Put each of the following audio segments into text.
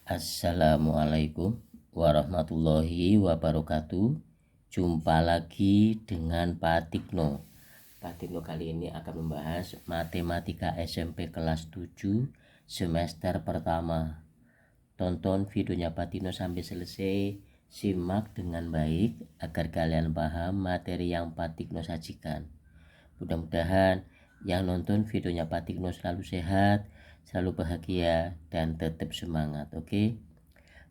Assalamualaikum warahmatullahi wabarakatuh. Jumpa lagi dengan Pak Tikno. Pak Tikno kali ini akan membahas matematika SMP kelas 7 semester pertama. Tonton videonya Pak Tikno sampai selesai, simak dengan baik agar kalian paham materi yang Pak Tikno sajikan. Mudah-mudahan yang nonton videonya Pak Tikno selalu sehat, selalu bahagia, dan tetap semangat. Oke,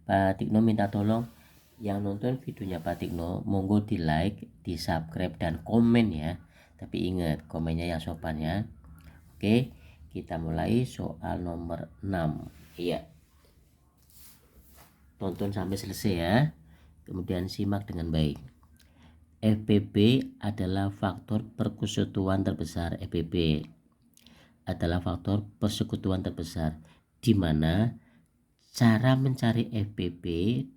Pak Tikno minta tolong yang nonton videonya Pak Tikno monggo di like, di subscribe, dan komen ya. Tapi ingat komennya yang sopan ya. Oke, kita mulai soal nomor 6. Iya, tonton sampai selesai ya, kemudian simak dengan baik. FPP adalah faktor persekutuan terbesar. FPP adalah faktor persekutuan terbesar, di mana cara mencari FPP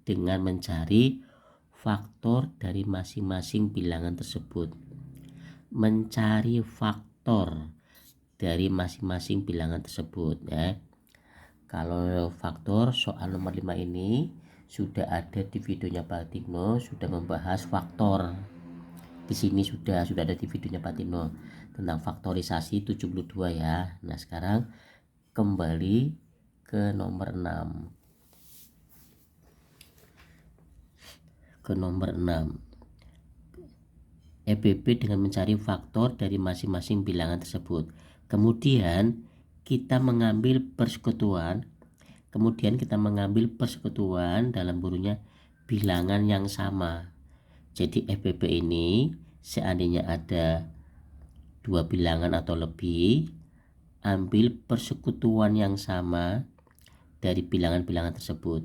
dengan mencari faktor dari masing-masing bilangan tersebut. Mencari faktor dari masing-masing bilangan tersebut ya. Kalau faktor soal nomor 5 ini sudah ada di videonya Pak Tikno, sudah membahas faktor. Di sini sudah ada di videonya Pak Tikno tentang faktorisasi 72 ya. Nah, sekarang kembali ke nomor 6. Ke nomor 6. FPP dengan mencari faktor dari masing-masing bilangan tersebut. Kemudian kita mengambil persekutuan. Dalam burungnya bilangan yang sama. Jadi FPP ini seandainya ada dua bilangan atau lebih, ambil persekutuan yang sama dari bilangan-bilangan tersebut.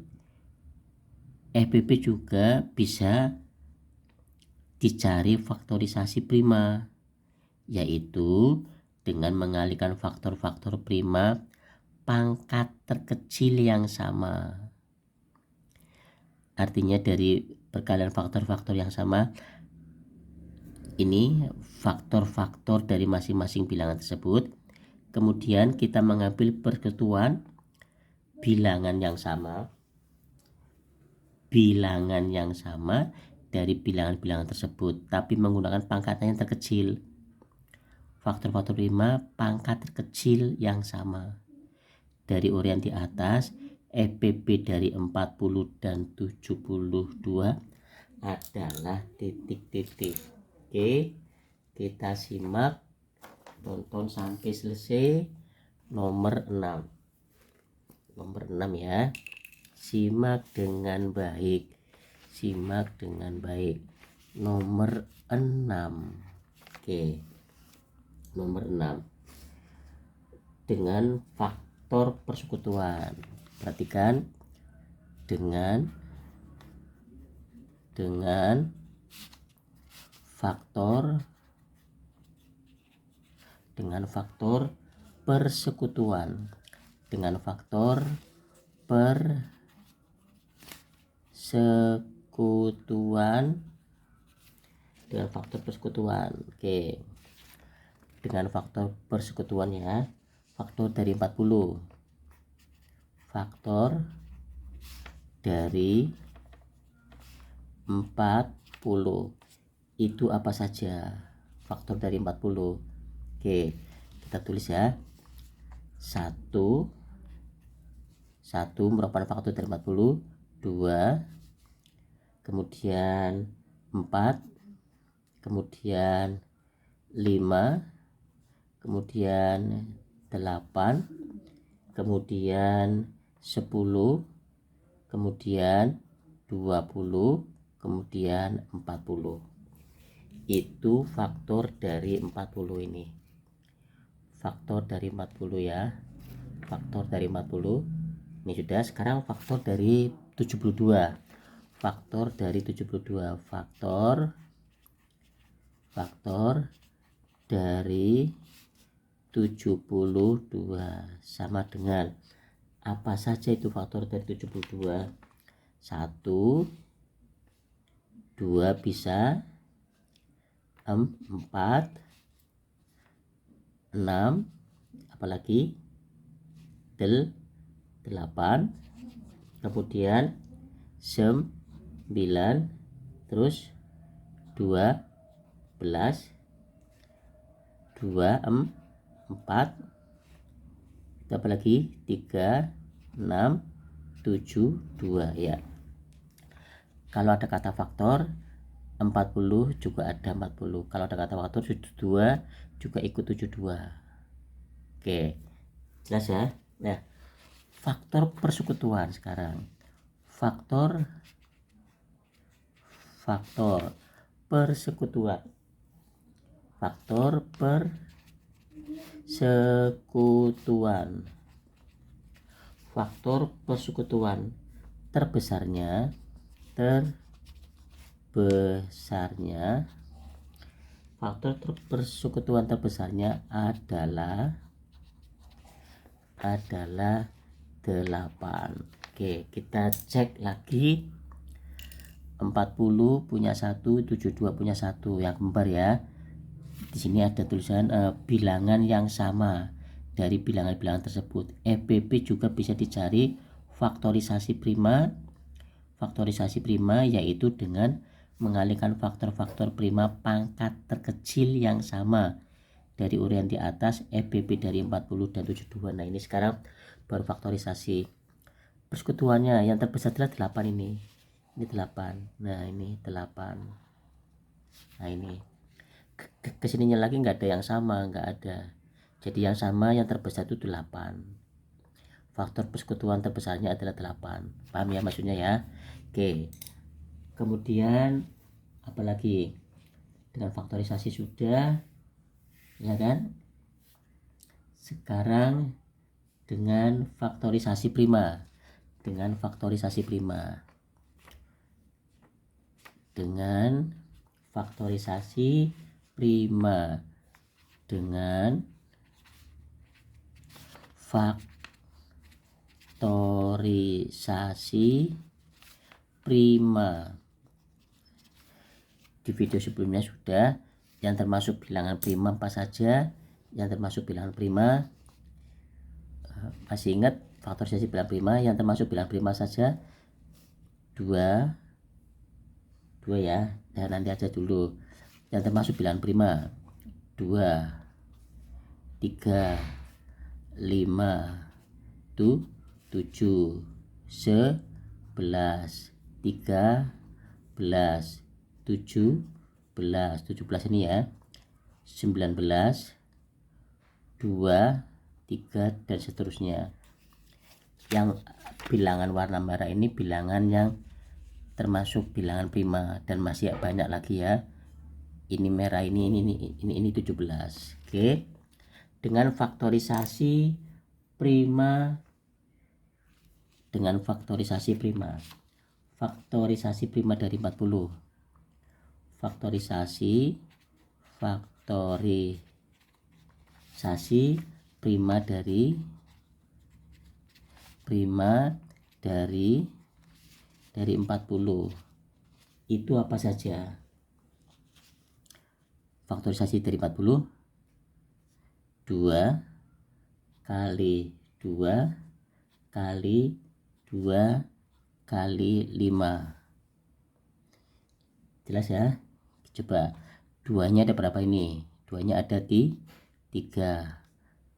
FPP juga bisa dicari faktorisasi prima, yaitu dengan mengalihkan faktor-faktor prima pangkat terkecil yang sama. Artinya dari perkalian faktor-faktor yang sama, ini faktor-faktor dari masing-masing bilangan tersebut. Kemudian kita mengambil persekutuan bilangan yang sama dari bilangan-bilangan tersebut, tapi menggunakan pangkatan yang terkecil. Faktor-faktor prima pangkat terkecil yang sama. Dari uraian di atas, FPP dari 40 dan 72 adalah titik-titik. Oke, kita simak, tonton sampai selesai nomor 6. Nomor 6 ya. Simak dengan baik. Nomor 6. Oke. Nomor 6. Dengan faktor persekutuan. Perhatikan, dengan faktor persekutuan. Oke. Dengan faktor persekutuan ya. Faktor dari 40. Itu apa saja faktor dari 40? Oke, kita tulis ya. 1 merupakan faktor dari 40, 2, kemudian 4, kemudian 5, kemudian 8, kemudian 10, kemudian 20, kemudian 40. Itu faktor dari 40 ini. Faktor dari 40 ya. Faktor dari 40. Ini sudah. Sekarang faktor dari 72. Faktor dari 72. Faktor dari 72 sama dengan apa saja itu faktor dari 72? 1, 2 bisa 4, 6, apalagi 8, kemudian 9 terus 12 4 apa lagi 3 6 7 2 ya. Kalau ada kata faktor 40 juga ada 40. Kalau ada kata faktor 72 juga ikut 72. Oke, jelas ya. Nah, faktor persekutuan sekarang. Faktor persekutuan. Faktor persekutuan. Faktor persekutuan terbesarnya faktor persekutuan terbesarnya adalah 8. Oke, kita cek lagi. 40 punya 1, 72 punya 1 yang kembar ya. Di sini ada tulisan bilangan yang sama dari bilangan-bilangan tersebut. EPP juga bisa dicari faktorisasi prima yaitu dengan mengalihkan faktor-faktor prima pangkat terkecil yang sama dari uraian di atas. EPP dari 40 dan 72. Nah, ini sekarang baru faktorisasi. Persekutuannya yang terbesar adalah 8 ini 8. Nah, ini 8. Nah, ini kesininya lagi nggak ada yang sama, nggak ada. Jadi yang sama yang terbesar itu 8. Faktor persekutuan terbesarnya adalah 8. Paham ya maksudnya ya? Oke. Kemudian apalagi? Dengan faktorisasi sudah, ya kan? Sekarang dengan faktorisasi prima. Dengan faktorisasi prima. Dengan faktorisasi prima. Dengan faktorisasi prima. Di video sebelumnya sudah, yang termasuk bilangan prima apa saja, yang termasuk bilangan prima. Masih ingat faktorisasi bilangan prima yang termasuk bilangan prima saja 2 ya. Dan nanti aja dulu yang termasuk bilangan prima 2 3 5 7 11 13 17 ini ya, 19 2 3 dan seterusnya. Yang bilangan warna merah ini bilangan yang termasuk bilangan prima dan masih banyak lagi ya. Ini merah ini 17. Oke. Dengan faktorisasi prima faktorisasi prima dari 40. Faktorisasi prima dari 40 itu apa saja? Faktorisasi dari 40 2 kali 2 kali 2 kali 5. Jelas ya? Coba 2 nya ada berapa ini? 2 nya ada di 3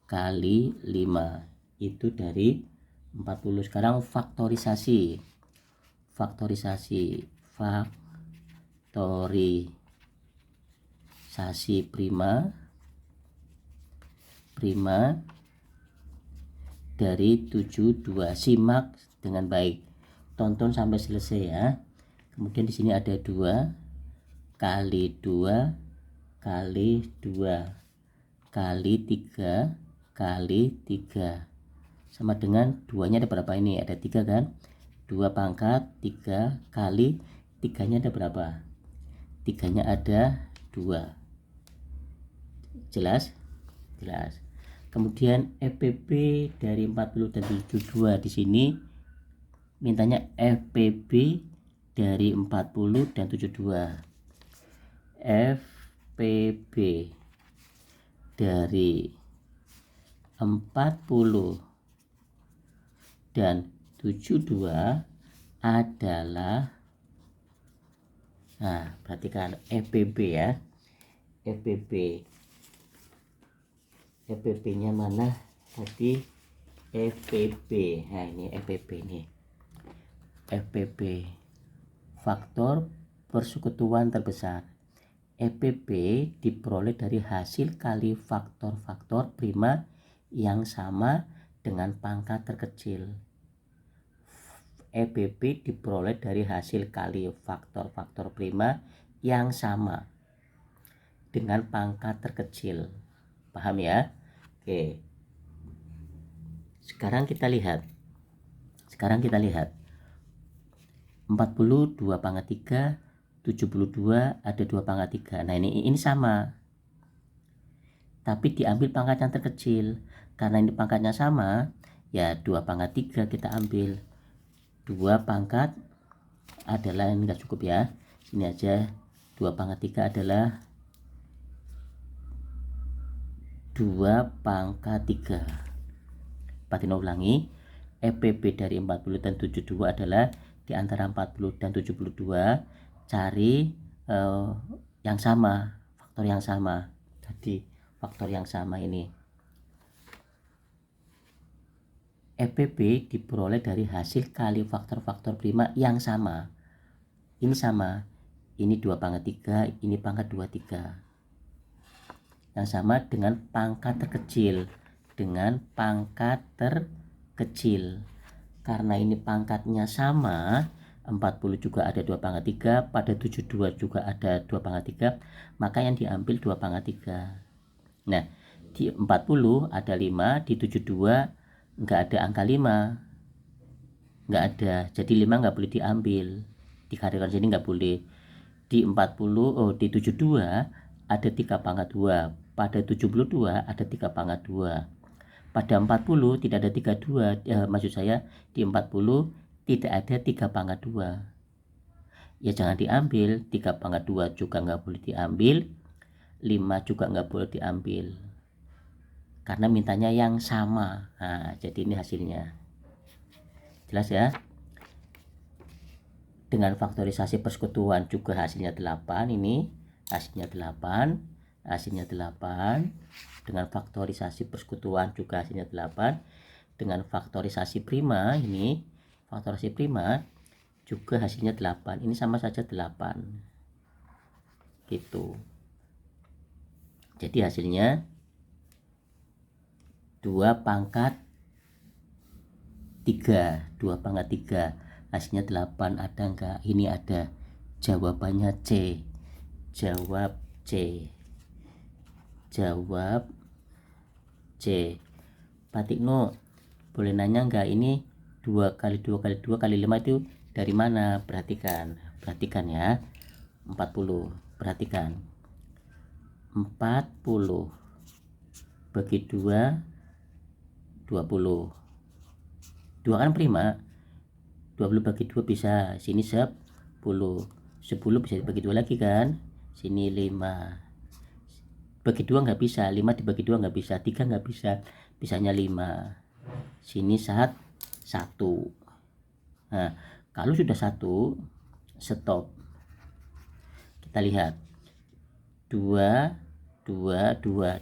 kali 5 itu dari 40. Sekarang faktorisasi prima dari 72. Simak dengan baik, tonton sampai selesai ya. Kemudian di sini ada 2 kali 2 kali 2 kali 3 kali 3 sama dengan 2 nya ada berapa ini? Ada 3 kan? 2 pangkat 3 kali 3 nya ada berapa? 3 nya ada 2. Jelas? Kemudian EPP dari 40 dan 72 di sini mintanya FPB dari 40 dan 72. FPB dari 40 dan 72 adalah, nah perhatikan EPB ya, EPB nya mana tadi, EPB. Nah ini EPB nih, EPB faktor persekutuan terbesar. EPB diperoleh dari hasil kali faktor-faktor prima yang sama dengan pangkat terkecil. EPB diperoleh dari hasil kali faktor-faktor prima yang sama dengan pangkat terkecil. Paham ya? Oke. Sekarang kita lihat 40 2 pangkat 3, 72 ada 2 pangkat 3. Nah ini sama, tapi diambil pangkat yang terkecil. Karena ini pangkatnya sama, ya 2 pangkat 3 kita ambil. 2 pangkat adalah, ini enggak cukup ya, sini aja. 2 pangkat 3 adalah 2 pangkat 3. Patino ulangi, EPB dari 40 dan 72 adalah di antara 40 dan 72. Cari yang sama, faktor yang sama. Tadi faktor yang sama ini. EPB diperoleh dari hasil kali faktor-faktor prima yang sama. Ini sama. Ini 2 pangkat 3, ini pangkat 23. Yang sama dengan pangkat terkecil. Karena ini pangkatnya sama, 40 juga ada 2 pangkat 3, pada 72 juga ada 2 pangkat 3, maka yang diambil 2 pangkat 3. Nah, di 40 ada 5, di 72 enggak ada angka 5. Enggak ada, jadi 5 enggak boleh diambil. Dikarenakan sini enggak boleh. Di 72 ada 3 pangkat 2, pada 72 ada 3 pangkat 2. Pada 40 tidak ada 32, maksud saya di 40 tidak ada 3 pangkat 2. Ya jangan diambil, 3 pangkat 2 juga nggak boleh diambil, 5 juga nggak boleh diambil. Karena mintanya yang sama. Nah, jadi ini hasilnya. Jelas ya? Dengan faktorisasi persekutuan juga hasilnya 8 ini. Hasilnya 8. Dengan faktorisasi persekutuan juga hasilnya 8. Dengan faktorisasi prima ini, faktorisasi prima juga hasilnya 8. Ini sama saja 8. Gitu. Jadi hasilnya 2 pangkat 3. 2 pangkat 3. Hasilnya 8. Ada enggak? Ini ada. Jawabannya C. Jawab C. Pak Tikno, boleh nanya enggak ini 2 kali 2 kali 2 kali 5 itu dari mana? Perhatikan ya. 40. Perhatikan. 40 bagi 2 20. 2 kan prima. 20 bagi 2 bisa, sini 10. 10 bisa dibagi 2 lagi kan? Sini 5. Bagi 2 nggak bisa, 5 dibagi 2 nggak bisa, 3 nggak bisa, bisanya 5. Sini 1. Nah, kalau sudah 1, stop. Kita lihat 2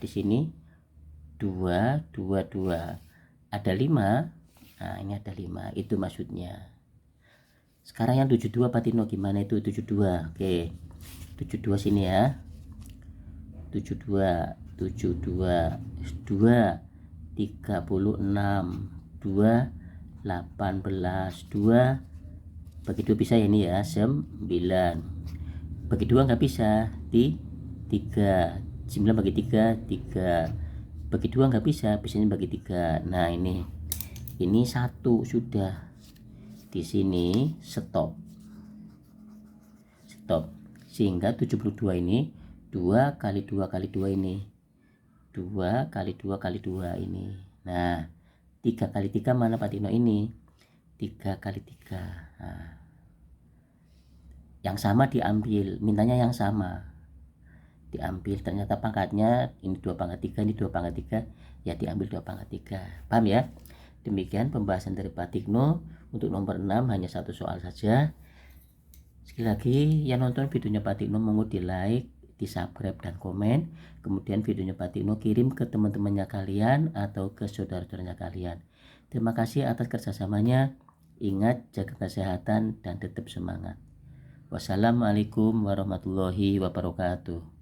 di sini 2 ada 5. Nah ini ada 5, itu maksudnya. Sekarang yang 72 Pak Tino, gimana itu 72? Oke, 72 sini ya. 72 2 36 2 18 2 bagi 2 bisa ya, ini ya 9. Bagi 2 nggak bisa, di 3. 9 bagi 3 bagi 2 nggak bisa, bisanya bagi 3. Nah ini 1 sudah. Di sini stop. Sehingga 72 ini 2 kali 2 kali 2 ini 2 kali 2 kali 2 ini. Nah 3 kali 3 mana Pak Tino? Ini 3 kali 3. Nah, yang sama diambil, mintanya yang sama diambil. Ternyata pangkatnya ini 2 pangkat 3, ini 2 pangkat 3, ya diambil 2 pangkat 3. Paham ya? Demikian pembahasan dari Pak Tikno. Untuk nomor 6 hanya satu soal saja. Sekali lagi, yang nonton videonya Pak Tikno mohon di like, di subscribe dan komen. Kemudian videonya Pak Tikno kirim ke teman-temannya kalian atau ke saudara-saudaranya kalian. Terima kasih atas kerjasamanya. Ingat, jaga kesehatan dan tetap semangat. Wassalamualaikum warahmatullahi wabarakatuh.